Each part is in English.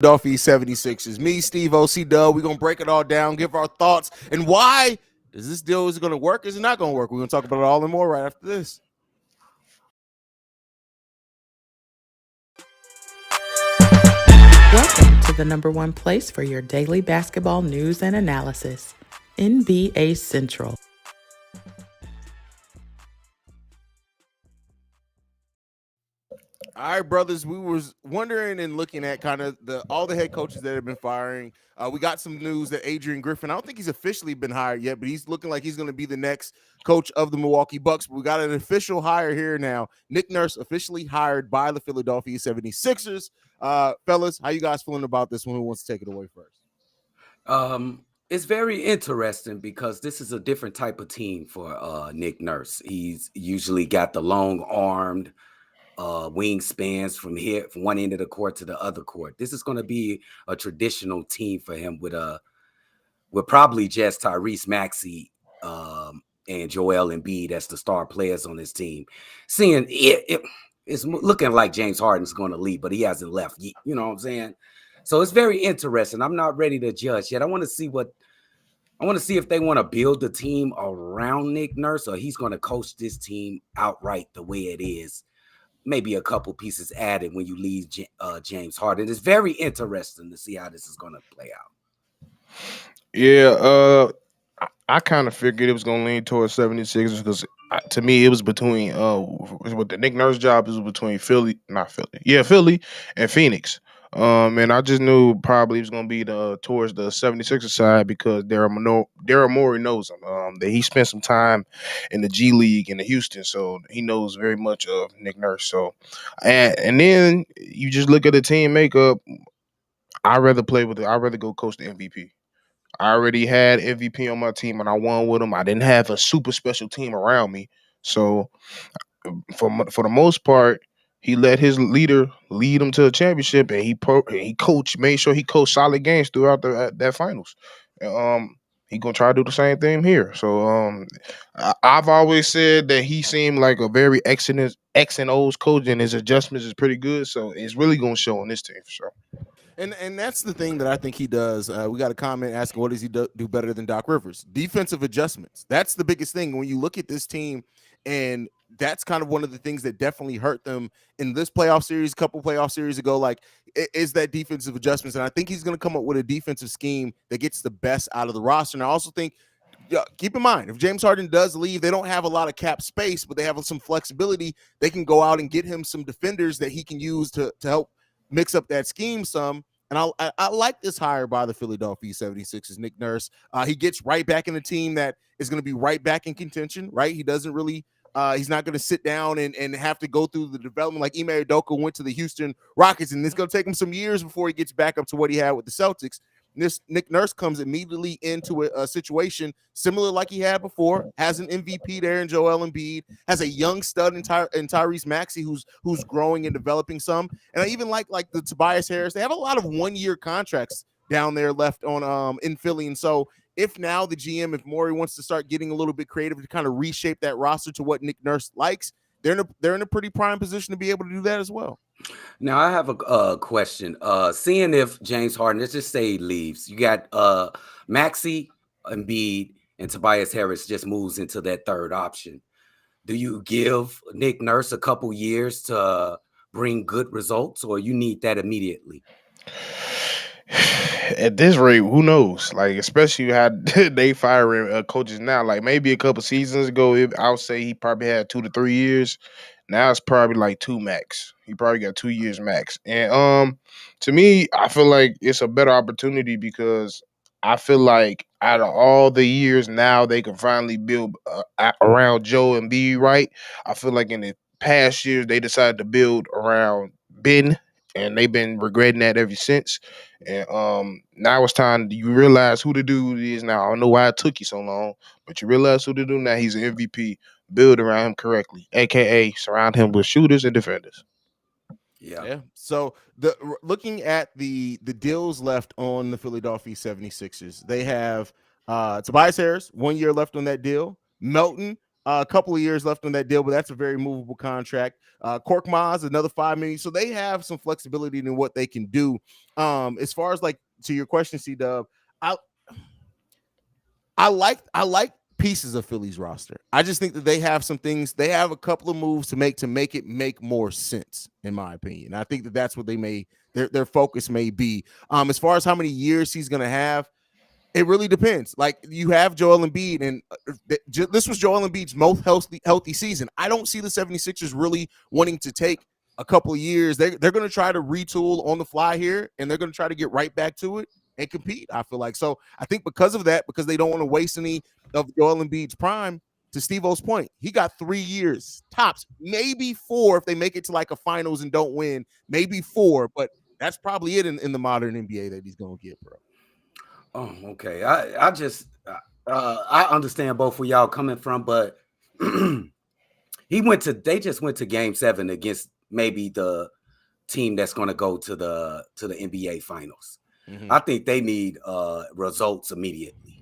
Philadelphia 76ers. Me, Steve O.C. Dub. We're going to break it all down, give our thoughts, and why is this deal, is it going to work? Is it not going to work? We're going to talk about it all and more right after this. Welcome to the number one place for your daily basketball news and analysis, NBA Central. All right, brothers. We was wondering and looking at kind of all the head coaches that have been firing. We got some news that Adrian Griffin, I don't think he's officially been hired yet, but he's looking like he's going to be the next coach of the Milwaukee Bucks. But we got an official hire here now. Nick Nurse officially hired by the Philadelphia 76ers. Fellas, how you guys feeling about this one? Who wants to take it away first? It's very interesting because this is a different type of team for Nick Nurse. He's usually got the long-armed wingspans from one end of the court to the other court. This is going to be a traditional team for him with probably just Tyrese Maxey and Joel Embiid as the star players on this team. Seeing it's looking like James Harden's going to leave, but he hasn't left. You know what I'm saying? So it's very interesting. I'm not ready to judge yet. I want to see if they want to build the team around Nick Nurse, or he's going to coach this team outright the way it is. Maybe a couple pieces added when you leave James Harden. It's very interesting to see how this is going to play out. Yeah, I kind of figured it was going to lean towards 76ers because to me it was between with the Nick Nurse job, it was between Philly and Phoenix. And I just knew probably it was going to be towards the 76ers side because Daryl Morey knows him. That he spent some time in the G League in the Houston, so he knows very much of Nick Nurse. So, and then you just look at the team makeup. I'd rather go coach the MVP. I already had MVP on my team and I won with him. I didn't have a super special team around me. So for the most part, he let his leader lead him to a championship, and made sure he coached solid games throughout that finals. He gonna try to do the same thing here. So I've always said that he seemed like a very X and O's coach, and his adjustments is pretty good. So it's really gonna show on this team for sure. And that's the thing that I think he does. We got a comment asking, what does he do better than Doc Rivers? Defensive adjustments. That's the biggest thing. When you look at this team, and that's kind of one of the things that definitely hurt them in this playoff series, a couple playoff series ago, like, is that defensive adjustments. And I think he's going to come up with a defensive scheme that gets the best out of the roster. And I also think, keep in mind, if James Harden does leave, they don't have a lot of cap space, but they have some flexibility. They can go out and get him some defenders that he can use to help mix up that scheme some. And I like this hire by the Philadelphia 76ers, Nick Nurse. He gets right back in a team that is going to be right back in contention, right? He doesn't really he's not going to sit down and have to go through the development like Ime Udoka went to the Houston Rockets, and it's going to take him some years before he gets back up to what he had with the Celtics. This Nick Nurse comes immediately into a situation similar like he had before, has an MVP there in Joel Embiid, has a young stud in Tyrese Maxey who's growing and developing some. And I even like the Tobias Harris. They have a lot of 1-year contracts down there left on in Philly. And so if now the GM, if Morey wants to start getting a little bit creative to kind of reshape that roster to what Nick Nurse likes, they're in a pretty prime position to be able to do that as well. Now I have a question. Seeing if James Harden, let's just say he leaves, you got Maxey, Embiid, and Tobias Harris just moves into that third option. Do you give Nick Nurse a couple years to bring good results, or you need that immediately? At this rate, who knows? Like, especially how they firing coaches now. Like, maybe a couple seasons ago, I would say he probably had 2 to 3 years. Now it's probably like two max. He probably got 2 years max. And to me, I feel like it's a better opportunity because I feel like out of all the years now they can finally build around Joe and B right. I feel like in the past years they decided to build around Ben, and they've been regretting that ever since. And now it's time you realize who the dude is now. I don't know why it took you so long, but you realize who the dude now. He's an MVP. Build around him correctly, aka surround him with shooters and defenders. Yeah. So looking at the deals left on the Philadelphia 76ers, they have Tobias Harris, 1 year left on that deal. Melton, A couple of years left on that deal, but that's a very movable contract. Cork Maz, another $5 million. So they have some flexibility in what they can do. As far as like to your question, C-Dub, I like pieces of Philly's roster. I just think that they have some things. They have a couple of moves to make it make more sense, in my opinion. I think that that's what their focus may be. As far as how many years he's going to have, it really depends. Like you have Joel Embiid, and this was Joel Embiid's most healthy season. I don't see the 76ers really wanting to take a couple of years. They're going to try to retool on the fly here, and they're going to try to get right back to it and compete, I feel like. So I think because of that, because they don't want to waste any of Joel Embiid's prime, to Steve-O's point, he got 3 years, tops, maybe 4 if they make it to like a finals and don't win, maybe 4, but that's probably it in the modern NBA that he's going to get, bro. Oh, okay. I just I understand both of y'all coming from, but they just went to game 7 against maybe the team that's going to go to the NBA finals. Mm-hmm. I think they need results immediately.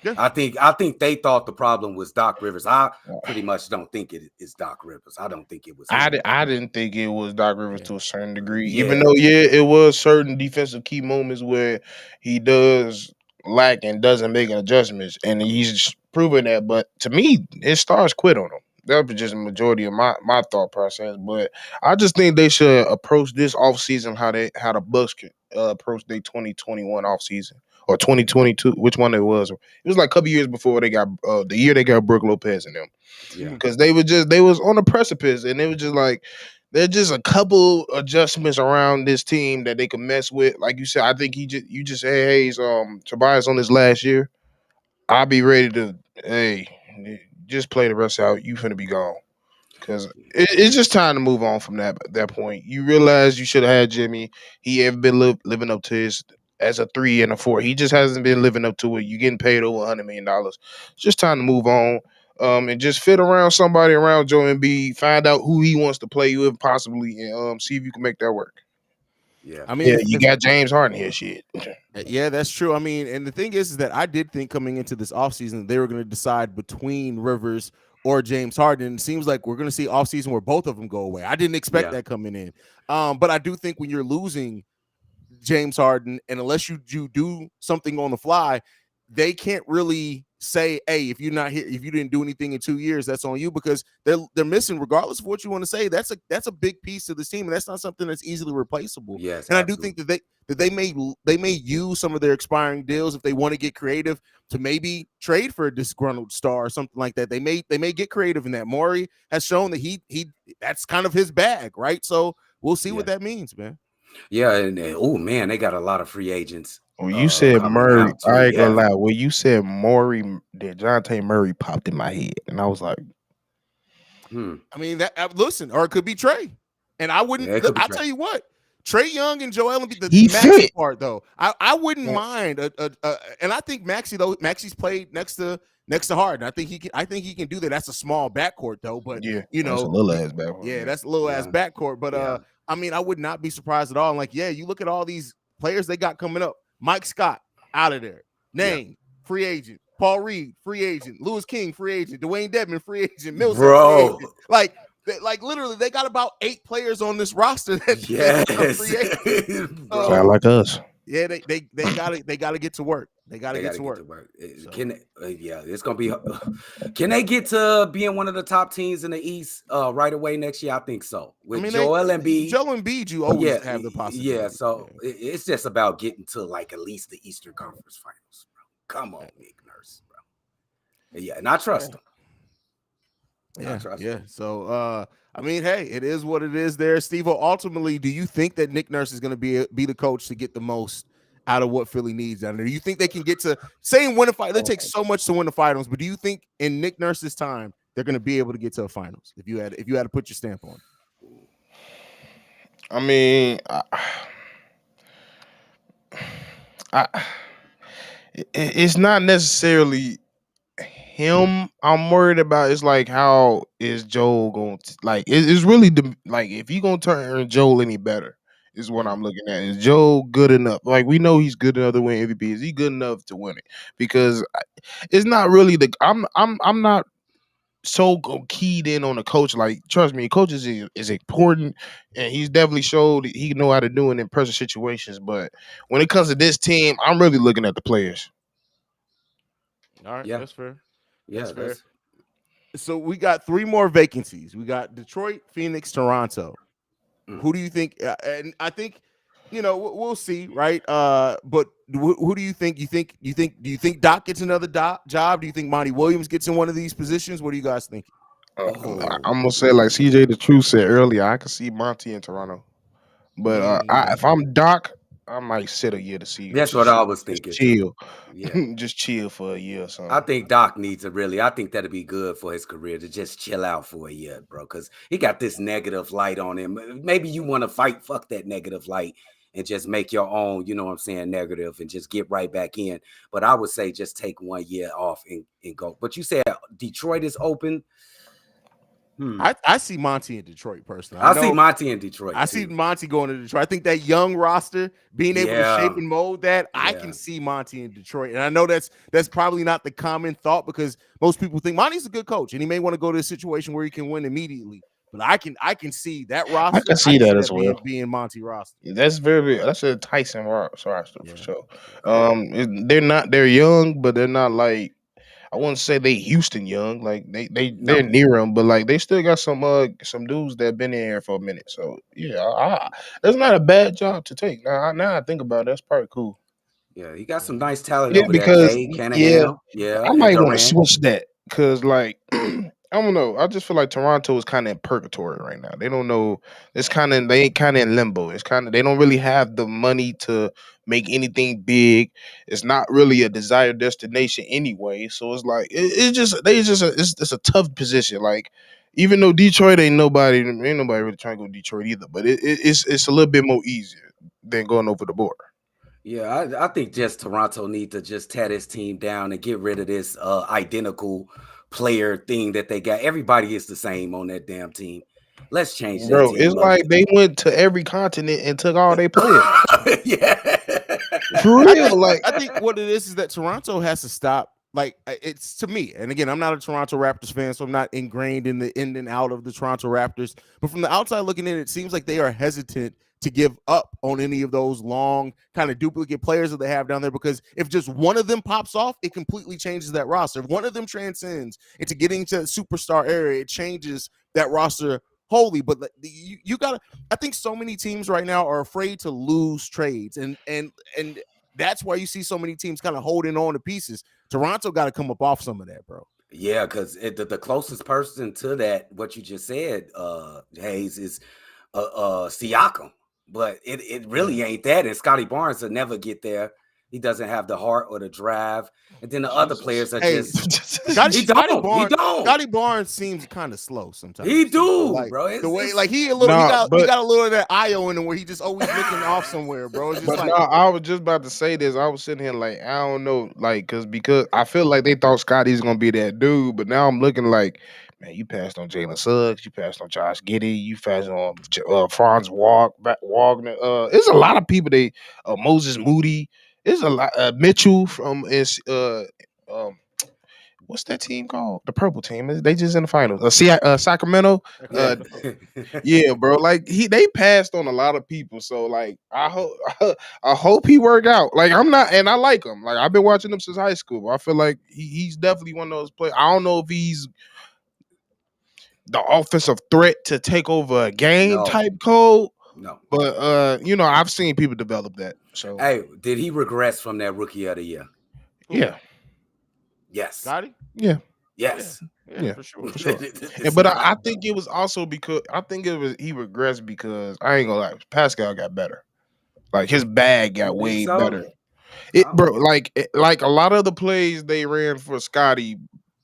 Yeah. I think they thought the problem was Doc Rivers. I pretty much don't think it is Doc Rivers. I don't think it was. I didn't think it was Doc Rivers to a certain degree, even though it was certain defensive key moments where he does lack and doesn't make adjustments, and he's proven that. But to me, his stars quit on him. That was just a majority of my thought process. But I just think they should approach this offseason how the Bucks could approach their 2021 offseason. Or 2022, which one it was? It was like a couple years before they got the year they got Brook Lopez in them. Yeah, because they was on the precipice, and it was just like there's just a couple adjustments around this team that they could mess with. Like you said, I think you just said, hey, Tobias on his last year. I'll be ready to just play the rest out. You finna be gone. Because it's just time to move on from that point. You realize you should have had Jimmy. He have been living up to his as a 3 and a 4. He just hasn't been living up to it. You're getting paid over $100 million. It's just time to move on and just fit around somebody around Joe Embiid. Find out who he wants to play with possibly and see if you can make that work. Yeah, I mean, you got James Harden here, shit. Yeah, that's true. I mean, and the thing is that I did think coming into this offseason they were going to decide between Rivers or James Harden. It seems like we're going to see offseason where both of them go away. I didn't expect that coming in. But I do think when you're losing James Harden, and unless you do something on the fly, they can't really say, hey, if you're not here, if you didn't do anything in 2 years, that's on you, because they're missing, regardless of what you want to say. That's a big piece of this team, and that's not something that's easily replaceable. Yes, and absolutely. I do think that they may use some of their expiring deals if they want to get creative to maybe trade for a disgruntled star or something like that. They may get creative in that. Morey has shown that he that's kind of his bag, right? So we'll see what that means, man. Yeah, and oh man, they got a lot of free agents. When you said Murray, I ain't gonna lie. When you said Morey, DeJounte Murray popped in my head, and I was like, I mean, listen, or it could be Trey, and I wouldn't. I'll tell you what, Trey Young and Joel Embiid. The Maxey part though, I wouldn't mind. And I think Maxey's played next to Harden. I think he can do that. That's a small backcourt though, but that's a little ass backcourt. Yeah, that's a little ass backcourt. But I mean, I would not be surprised at all. And like, you look at all these players they got coming up. Mike Scott out of there. Name free agent. Paul Reed free agent. Lewis King free agent. Dwayne Dedmon free agent. Millsap free agent. Like literally, they got about 8 players on this roster that free agent. Sound like us. Yeah, they gotta get to work. They gotta get to work. So. It's gonna be. Can they get to being one of the top teams in the East right away next year? I think so. With Joel Embiid, you always have the possibility. Yeah, so it's just about getting to like at least the Eastern Conference Finals, bro. Come on, Nick Nurse, bro. Yeah, and I trust him. Yeah. So, I mean, hey, it is what it is there. Steve-O, ultimately, do you think that Nick Nurse is going to be the coach to get the most out of what Philly needs down there? Do you think they can get to, saying win a fight? It takes so much to win the finals, but do you think in Nick Nurse's time they're going to be able to get to a finals? If you had to put your stamp on it. I mean, it's not necessarily him I'm worried about. It's like, how is Joel going to, like, it's really like, if he gonna turn Joel any better is what I'm looking at. Is Joel good enough? Like, we know he's good enough to win MVP. Is he good enough to win it? Because it's not really I'm not so keyed in on the coach. Like, trust me, coaches is important, and he's definitely showed he know how to do it in pressure situations. But when it comes to this team, I'm really looking at the players. All right, Yeah, that's fair. That's yeah, fair. that's So we got 3 more vacancies. We got Detroit, Phoenix, Toronto. Mm. Who do you think? And I think, we'll see, right? But who do you think? Do you think Doc gets another job? Do you think Monty Williams gets in one of these positions? What do you guys think? I'm gonna say like CJ the Truth said earlier. I can see Monty in Toronto, but if I'm Doc, I might sit a year to see. that's what I was Just thinking too. chill, Yeah. just chill for a year or something. I think Doc needs to really. I think that'd be good for his career to just chill out for a year, bro. Because he got this negative light on him. Maybe you want to fight, fuck that negative light, and just make your own. You know what I'm saying? Negative, and just get right back in. But I would say just take 1 year off and go. But you said Detroit is open. I see Monty in Detroit personally. I see Monty in Detroit. I see Monty going to Detroit. I think that young roster being able to shape and mold that, I can see Monty in Detroit. And I know that's probably not the common thought because most people think Monty's a good coach and he may want to go to a situation where he can win immediately. But I can see that roster. I can see that as well. Being Monty roster. That's that's a Tyson roster for sure. They're young, but they're not like, I wouldn't say they Houston young. Like they're near them, but like they still got some dudes that been in here for a minute. So yeah, that's not a bad job to take. Now I think about it, that's probably cool. Yeah, he got some nice talent Yeah, over because there. Canahan, I might want to switch that because like I don't know. I just feel like Toronto is kind of in purgatory right now. They don't know. They ain't kind of in limbo. They don't really have the money to make anything big. It's not really a desired destination anyway. So it's like it's a tough position. Like even though Detroit ain't nobody really trying to go to Detroit either. But it's a little bit more easier than going over the border. Yeah, I think just Toronto need to just tear this team down and get rid of this identical player thing that they got. Everybody is the same on that damn team. Let's change that. Bro, team it's up. like they went to every continent and took all their players. Yeah. For real. I think what it is that Toronto has to stop. Like it's to me, and again, I'm not a Toronto Raptors fan, so I'm not ingrained in the in and out of the Toronto Raptors. But from the outside looking in, it seems like they are hesitant to give up on any of those long kind of duplicate players that they have down there, because if just one of them pops off, it completely changes that roster. If one of them transcends into getting to the superstar area, it changes that roster wholly. But you gotta, I think so many teams right now are afraid to lose trades, and that's why you see so many teams kind of holding on to pieces. Toronto got to come up off some of that, bro. Yeah, because the closest person to that, what you just said, Hayes, is Siakam. But it really ain't that. And Scotty Barnes will never get there. He doesn't have the heart or the drive. And then the other players are Scotty Barnes seems kind of slow sometimes. He do, like, bro. The way like he got a little of that IO in him where he just always looking off somewhere, bro. It's just I was just about to say this. I was sitting here like, I don't know, like because I feel like they thought Scotty's gonna be that dude, but now I'm looking like, man, you passed on Jalen Suggs, you passed on Josh Giddey, you passed on Franz Wagner. There's a lot of people. Moses Moody. There's a lot. Mitchell from what's that team called? The purple team. They just in the finals. Sacramento. Yeah, bro. Like they passed on a lot of people. So like I hope he work out. Like I'm not, and I like him. Like I've been watching him since high school. I feel like he's definitely one of those players. I don't know if he's the offensive threat to take over a game type code. No. But I've seen people develop that. So hey, did he regress from that rookie of the year? Yeah. Yes. Scotty? Yeah. Yes. Yeah, for sure. But I think it was also because he regressed because I ain't gonna lie, Pascal got better. Like his bag got way better. Bro, like a lot of the plays they ran for Scotty,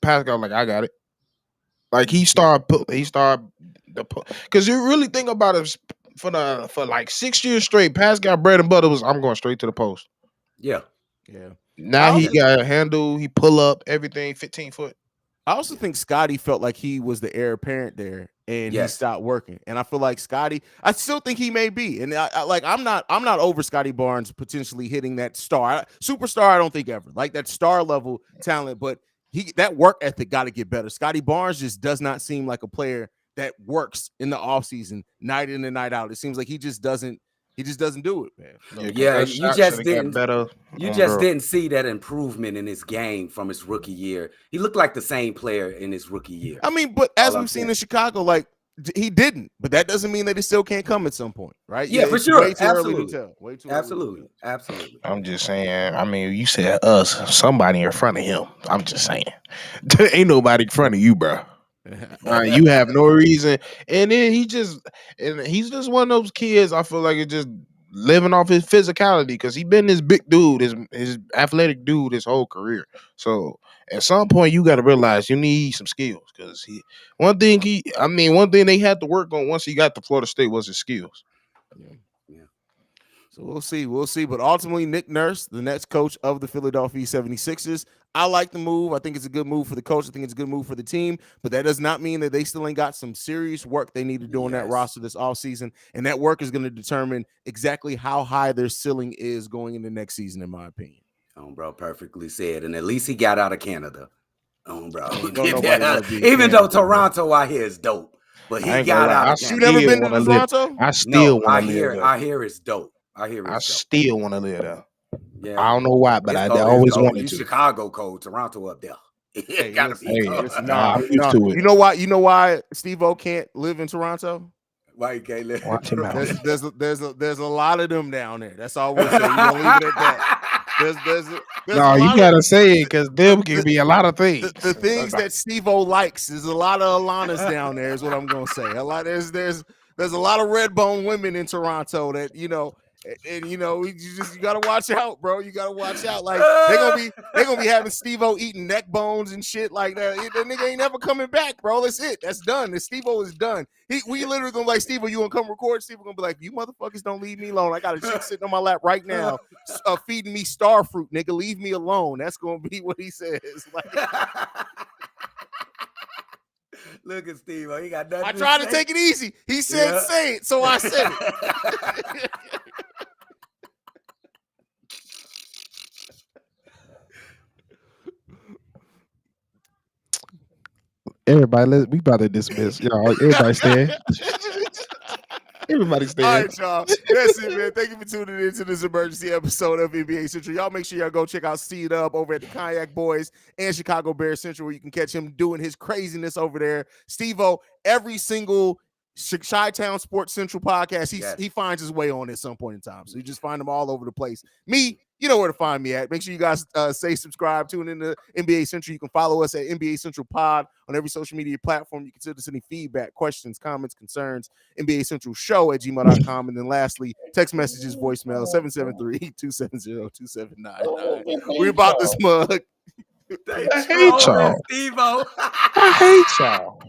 Pascal like I got it. Like he started because you really think about it for like 6 years straight, Pascal bread and butter was I'm going straight to the post. Yeah. Now he got a handle, he pull up everything 15 foot. I also think Scotty felt like he was the heir apparent there, and he stopped working. And I feel like Scotty, I still think he may be. And I'm not over Scotty Barnes potentially hitting that superstar. I don't think ever like that star level talent, but that work ethic got to get better. Scotty Barnes just does not seem like a player that works in the offseason, night in and night out. It seems like he just doesn't do it, man. Yeah, 'cause Yeah, that you shot just shoulda got didn't. better. You on just bro. didn't see that improvement in his game from his rookie year. He looked like the same player in his rookie year. I mean, but as All I'm we've seen saying. in Chicago, like he didn't, but that doesn't mean that it still can't come at some point, right? Yeah, for it's sure. Way too early Absolutely. to tell. Way too early to Absolutely. tell. Absolutely. I'm just saying. I mean, you said us, somebody in front of him. I'm just saying, ain't nobody in front of you, bro. You have no reason, and then he's just one of those kids. I feel like it's just living off his physicality because he been this big dude, his athletic dude, his whole career. So at some point, you got to realize you need some skills because one thing they had to work on once he got to Florida State was his skills. So we'll see. But ultimately, Nick Nurse, the next coach of the Philadelphia 76ers, I like the move. I think it's a good move for the coach. I think it's a good move for the team. But that does not mean that they still ain't got some serious work they need to do on that roster this offseason. And that work is going to determine exactly how high their ceiling is going into next season, in my opinion. Bro, perfectly said. And at least he got out of Canada. Bro. Even though Toronto out here is dope. But he got out of Canada. You never been to Toronto? I still want to live there. I hear it's dope. I still want to live there. Yeah, I don't know why, but I always wanted to. Chicago cold, Toronto up there. It gotta be cold. I'm used to it. You know why Steve-O can't live in Toronto? Why you can't live? Watch him out. There's a lot of them down there. That's all we'll say. We're gonna leave it at that. There's no, you gotta say it because them can be a lot of things. The things that Steve-O likes. There's a lot of Alanas down there. Is what I'm gonna say. There's a lot of red bone women in Toronto that and you gotta watch out, bro. You gotta watch out. Like they're gonna be having Steve-O eating neck bones and shit like that. That nigga ain't never coming back, bro. That's it. That's done. The Steve-O is done. We literally gonna be like, Steve-O, you gonna come record? Steve-O gonna be like, you motherfuckers don't leave me alone. I got a chick sitting on my lap right now, feeding me star fruit, nigga. Leave me alone. That's gonna be what he says. Like, look at Steve. He got nothing. I tried to take it easy. He said, say it, so I said it. Everybody, we about to dismiss. Y'all, everybody stand. Everybody stand. All right, y'all. That's it, man. Thank you for tuning in to this emergency episode of NBA Central. Y'all make sure y'all go check out C-Dub over at the Cognac Boys and Chicago Bears Central, where you can catch him doing his craziness over there. Steve-O, every single Chi-Town Sports Central podcast, he finds his way on at some point in time. So you just find them all over the place. Me, you know where to find me at. Make sure you guys say subscribe, tune in to NBA Central. You can follow us at NBA Central Pod on every social media platform. You can send us any feedback, questions, comments, concerns, NBA Central Show at gmail.com. And then lastly, text messages, voicemail, 773-270-2799. We about this mug. I hate y'all. Steve-O. I hate y'all.